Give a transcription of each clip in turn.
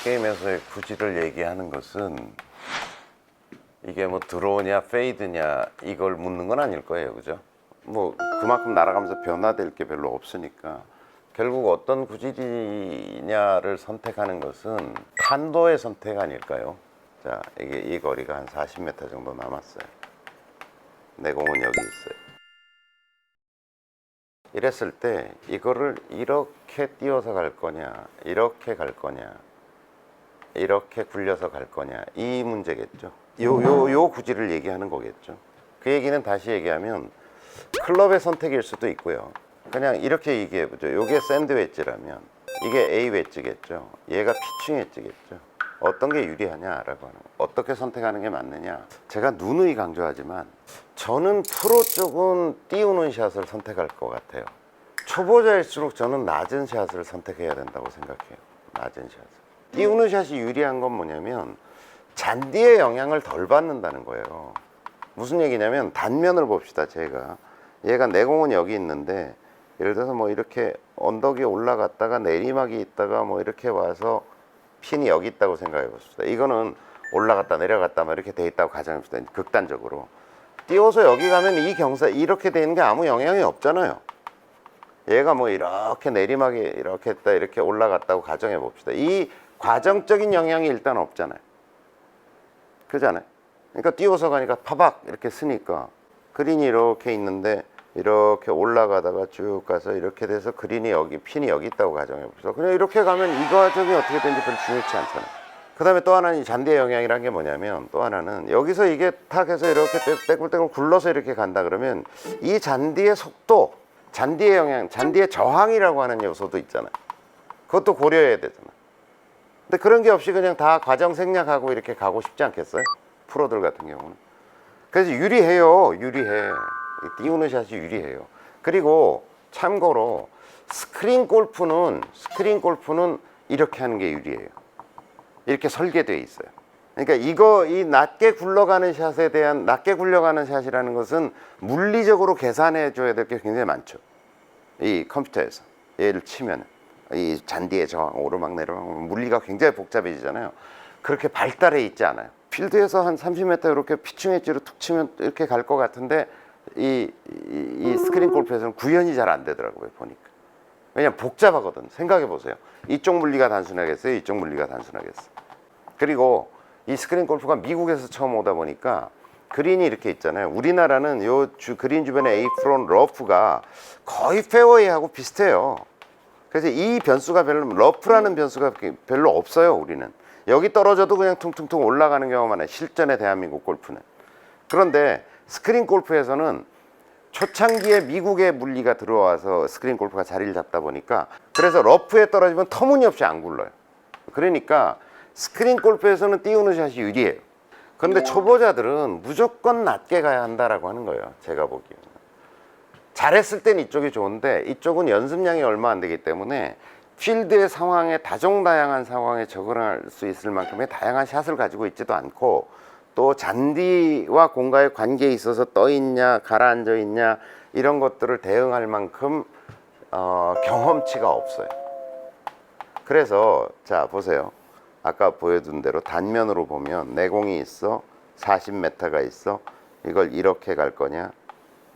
게임에서의 구질을 얘기하는 것은 이게 뭐 드로우냐 페이드냐 이걸 묻는 건 아닐 거예요, 그죠? 뭐 그만큼 날아가면서 변화될 게 별로 없으니까 결국 어떤 구질이냐를 선택하는 것은 탄도의 선택 아닐까요? 자, 이게 이 거리가 한 40m 정도 남았어요. 내 공은 여기 있어요. 이랬을 때 이거를 이렇게 띄워서 갈 거냐, 이렇게 갈 거냐, 이렇게 굴려서 갈 거냐, 이 문제겠죠. 요 구질을 얘기하는 거겠죠. 그 얘기는 다시 얘기하면 클럽의 선택일 수도 있고요. 그냥 이렇게 얘기해 보죠. 요게 샌드 웨지라면 이게 A 웨지겠죠. 얘가 피칭 웨지겠죠. 어떤 게 유리하냐라고 하는 거. 어떻게 선택하는 게 맞느냐. 제가 누누이 강조하지만 저는 프로 쪽은 띄우는 샷을 선택할 것 같아요. 초보자일수록 저는 낮은 샷을 선택해야 된다고 생각해요. 낮은 샷을. 띄우는 샷이 유리한 건 뭐냐면 잔디의 영향을 덜 받는다는 거예요. 무슨 얘기냐면 단면을 봅시다. 얘가 내 공은 여기 있는데 예를 들어서 뭐 이렇게 언덕이 올라갔다가 내리막이 있다가 뭐 이렇게 와서 핀이 여기 있다고 생각해 봅시다. 이거는 올라갔다 내려갔다 막 이렇게 돼 있다고 가정해 봅시다. 극단적으로 띄워서 여기 가면 이 경사 이렇게 되는 게 아무 영향이 없잖아요. 얘가 뭐 이렇게 내리막이 이렇게 했다 이렇게 올라갔다고 가정해 봅시다. 이 과정적인 영향이 일단 없잖아요. 그잖아요. 그러니까 띄워서 가니까 파박 이렇게 쓰니까 그린이 이렇게 있는데 이렇게 올라가다가 쭉 가서 이렇게 돼서 그린이 여기 핀이 여기 있다고 가정해 봅시다. 그냥 이렇게 가면 이 과정이 어떻게 되는지 별로 중요치 않잖아요. 그 다음에 또 하나는 이 잔디의 영향이라는 게 뭐냐면 또 하나는 여기서 이게 탁 해서 이렇게 떼굴떼굴 굴러서 이렇게 간다 그러면 이 잔디의 속도, 잔디의 영향, 잔디의 저항이라고 하는 요소도 있잖아요. 그것도 고려해야 되잖아요. 근데 그런 게 없이 그냥 다 과정 생략하고 이렇게 가고 싶지 않겠어요? 프로들 같은 경우는. 그래서 유리해요. 유리해. 띄우는 샷이 유리해요. 그리고 참고로 스크린 골프는 이렇게 하는 게 유리해요. 이렇게 설계되어 있어요. 그러니까 이 낮게 굴러가는 샷이라는 것은 물리적으로 계산해 줘야 될 게 굉장히 많죠. 이 컴퓨터에서 얘를 치면 이 잔디의 저항, 오르막 내리막 물리가 굉장히 복잡해지잖아요. 그렇게 발달해 있지 않아요. 필드에서 한 30m 이렇게 피칭 웨지로 툭 치면 이렇게 갈 것 같은데 이 스크린 골프에서는 구현이 잘 안 되더라고요, 보니까. 왜냐면 복잡하거든. 생각해 보세요. 이쪽 물리가 단순하겠어요? 이쪽 물리가 단순하겠어요? 그리고 이 스크린 골프가 미국에서 처음 오다 보니까 그린이 이렇게 있잖아요. 우리나라는 그린 주변에 에이프론 러프가 거의 페어웨이하고 비슷해요. 그래서 이 변수가 러프라는 변수가 별로 없어요, 우리는. 여기 떨어져도 그냥 퉁퉁퉁 올라가는 경우만 해요, 실전의 대한민국 골프는. 그런데 스크린 골프에서는 초창기에 미국의 물리가 들어와서 스크린 골프가 자리를 잡다 보니까 그래서 러프에 떨어지면 터무니없이 안 굴러요. 그러니까 스크린 골프에서는 띄우는 샷이 유리해요. 그런데 초보자들은 무조건 낮게 가야 한다라고 하는 거예요, 제가 보기에는. 잘했을 땐 이쪽이 좋은데 이쪽은 연습량이 얼마 안 되기 때문에 필드의 상황에 다종다양한 상황에 적응할 수 있을 만큼의 다양한 샷을 가지고 있지도 않고 또 잔디와 공과의 관계에 있어서 떠있냐 가라앉아 있냐 이런 것들을 대응할 만큼 경험치가 없어요. 그래서 자 보세요. 아까 보여준 대로 단면으로 보면 내 공이 있어 40m가 있어. 이걸 이렇게 갈 거냐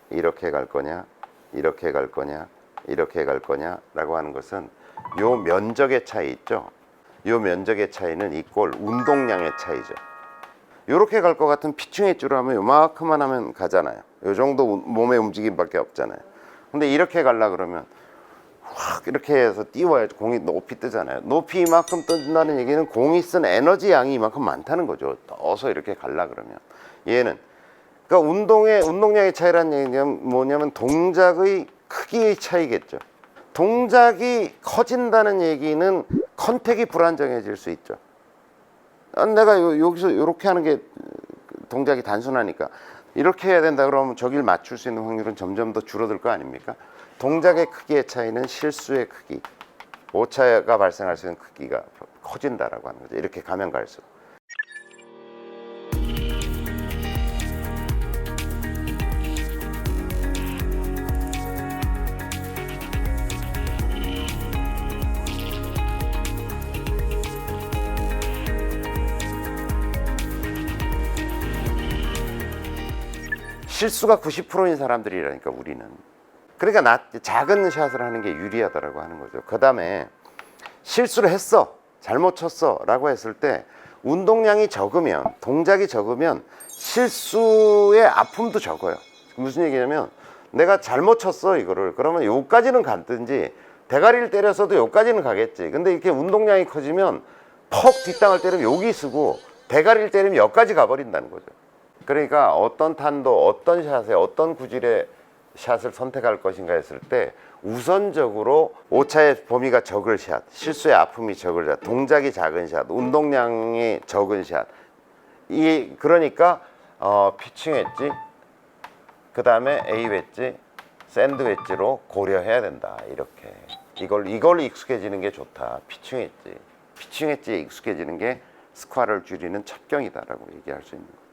이렇게 갈 거냐 이렇게 갈 거냐 이렇게 갈 거냐 라고 하는 것은 요 면적의 차이 있죠. 요 면적의 차이는 이꼴 운동량의 차이죠. 요렇게 갈 것 같은 피칭 웨지로 하면 요만큼만 하면 가잖아요. 요 정도 몸의 움직임밖에 없잖아요. 근데 이렇게 갈라 그러면 확 이렇게 해서 띄워야지 공이 높이 뜨잖아요. 높이 이만큼 뜬다는 얘기는 공이 쓴 에너지 양이 이만큼 많다는 거죠. 떠서 이렇게 갈라 그러면. 얘는 그러니까 운동량의 차이라는 얘기는 뭐냐면 동작의 크기의 차이겠죠. 동작이 커진다는 얘기는 컨택이 불안정해질 수 있죠. 내가 여기서 이렇게 하는 게 동작이 단순하니까 이렇게 해야 된다 그러면 저길 맞출 수 있는 확률은 점점 더 줄어들 거 아닙니까? 동작의 크기의 차이는 실수의 크기, 오차가 발생할 수 있는 크기가 커진다라고 하는 거죠. 이렇게 가면 갈수록. 실수가 90%인 사람들이라니까 우리는. 그러니까 작은 샷을 하는 게 유리하다라고 하는 거죠. 그 다음에 실수를 했어, 잘못 쳤어 라고 했을 때 운동량이 적으면, 동작이 적으면 실수의 아픔도 적어요. 무슨 얘기냐면 내가 잘못 쳤어 이거를, 그러면 요까지는 갔든지 대가리를 때렸어도 요까지는 가겠지. 근데 이렇게 운동량이 커지면 퍽 뒷땅을 때리면 여기 쓰고 대가리를 때리면 여기까지 가버린다는 거죠. 그러니까 어떤 탄도, 어떤 샷에, 어떤 구질의 샷을 선택할 것인가 했을 때 우선적으로 오차의 범위가 적을 샷, 실수의 아픔이 적을 샷, 동작이 작은 샷, 운동량이 적은 샷. 그러니까 피칭 웨지, 그 다음에 A 웨지, 샌드 웨지로 고려해야 된다. 이렇게 이걸 익숙해지는 게 좋다. 피칭 웨지에 익숙해지는 게 스코어를 줄이는 첩경이다라고 얘기할 수 있는 거예요.